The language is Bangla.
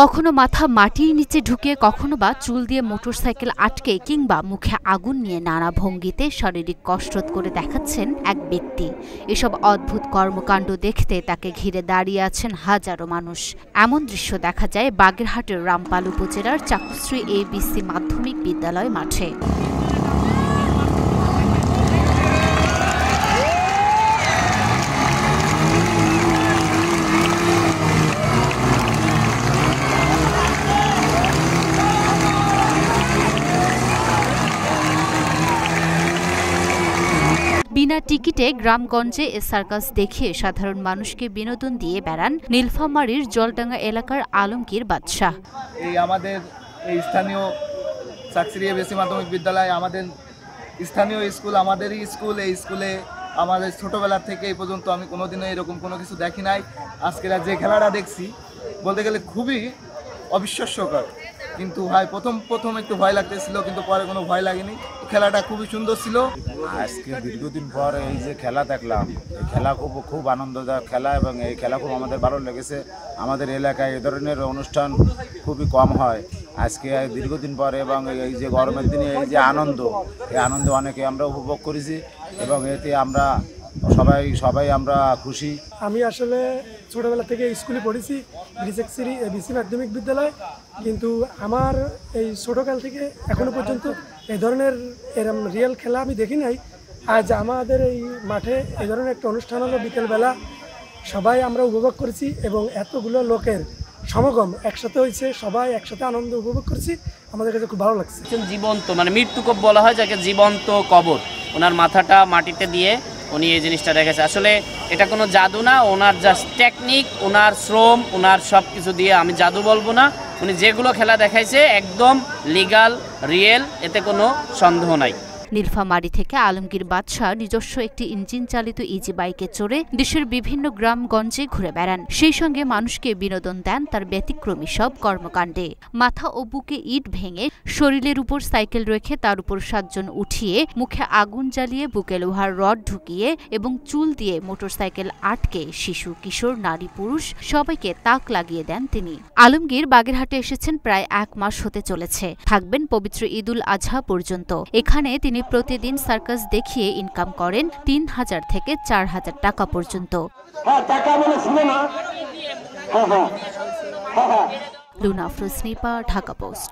কখনো মাথা মাটির নিচে ঢুকিয়ে, কখনো বা চুল দিয়ে মোটরসাইকেল আটকে কিংবা মুখে আগুন নিয়ে নানা ভঙ্গিতে শারীরিক কসরত করে দেখাচ্ছেন এক ব্যক্তি। এসব অদ্ভুত কর্মকাণ্ড দেখতে তাকে ঘিরে দাঁড়িয়ে আছেন হাজারো মানুষ। এমন দৃশ্য দেখা যায় বাগেরহাটের রামপাল উপজেলার চাকুশ্রী ABC মাধ্যমিক বিদ্যালয় মাঠে। বিনা টিকিটে গ্রামগঞ্জে এ সার্কাস দেখিয়ে সাধারণ মানুষকে বিনোদন দিয়ে বেড়ান নীলফামারীর জলডাঙ্গা এলাকার আলমগীর বাদশাহ। এই আমাদের এই স্থানীয় চাকুশ্রী ABC মাধ্যমিক বিদ্যালয় আমাদের স্থানীয় স্কুল, আমাদেরই স্কুল। এই স্কুলে আমাদের ছোটবেলা থেকে এই পর্যন্ত আমি কোনোদিনও এরকম কোনো কিছু দেখি নাই। আজকের যে খেলাটা দেখছি বলতে গেলে খুবই অবিশ্বাস্যকর, কিন্তু ভাই প্রথম একটু ভয় লাগতেছিল, কিন্তু পরে কোনো ভয় লাগেনি। খেলাটা খুবই সুন্দর ছিল। আজকে দীর্ঘদিন পর এই যে খেলা দেখলাম, এই খেলা খুব আনন্দদায়ক খেলা এবং এই খেলা খুব আমাদের ভালো লেগেছে। আমাদের এলাকায় এ ধরনের অনুষ্ঠান খুবই কম হয়। আজকে দীর্ঘদিন পর এবং এই যে গরমের দিনে এই যে আনন্দ, এই আনন্দ অনেকে আমরা উপভোগ করেছি এবং এতে আমরা সবাই আমরা খুশি। আমি আসলে ছোটোবেলা থেকে স্কুলে পড়েছি চাকুশ্রী ABC মাধ্যমিক বিদ্যালয়, কিন্তু আমার এই ছোটোকাল থেকে এখনো পর্যন্ত এই ধরনের এরম রিয়েল খেলা আমি দেখি নাই। আজ আমাদের এই মাঠে এই ধরনের একটা অনুষ্ঠান হলো বিকেলবেলা, সবাই আমরা উপভোগ করেছি এবং এতগুলো লোকের সমাগম একসাথে হয়েছে, সবাই একসাথে আনন্দ উপভোগ করছি। আমাদের কাছে খুব ভালো লাগছে। জীবন্ত মানে মৃত্যুকূপ বলা হয় যাকে, জীবন্ত কবর। ওনার মাথাটা মাটিতে দিয়ে উনি এই জিনিসটা রেখেছে। আসলে এটা কোনো জাদু না, ওনার জাস্ট টেকনিক, ওনার শ্রম, ওনার সব কিছু দিয়ে, আমি জাদু বলবো না, উনি যেগুলো খেলা দেখাইছে একদম লিগাল, রিয়েল, এতে কোনো সন্দেহ নাই। নীলফামারী থেকে আলমগীর বাদশাহ নিজস্ব একটি ইঞ্জিন চালিত ইজি বাইকে চড়ে দেশের বিভিন্ন গ্রামগঞ্জে ঘুরে বেড়ান। সেই সঙ্গে মানুষকে বিনোদন দেন তার ব্যতিক্রমী সব কর্মকাণ্ডে। মাথা ও বুকে ইট ভেঙে, শরীরের উপর সাইকেল রেখে তার উপর 7 জন উঠিয়ে, মুখে আগুন জ্বালিয়ে, বুকে লোহার রড ঢুকিয়ে এবং চুল দিয়ে মোটরসাইকেল আটকে শিশু, কিশোর, নারী, পুরুষ সবাইকে তাক লাগিয়ে দেন তিনি। আলমগীর বাগেরহাটে এসেছেন প্রায় 1 মাস হতে চলেছে। থাকবেন পবিত্র ঈদুল আজহা পর্যন্ত। এখানে তিনি প্রতিদিন সার্কাস দেখিয়ে ইনকাম করেন 3000 থেকে 4000 টাকা পর্যন্ত। Luna Afroz, Dhaka post.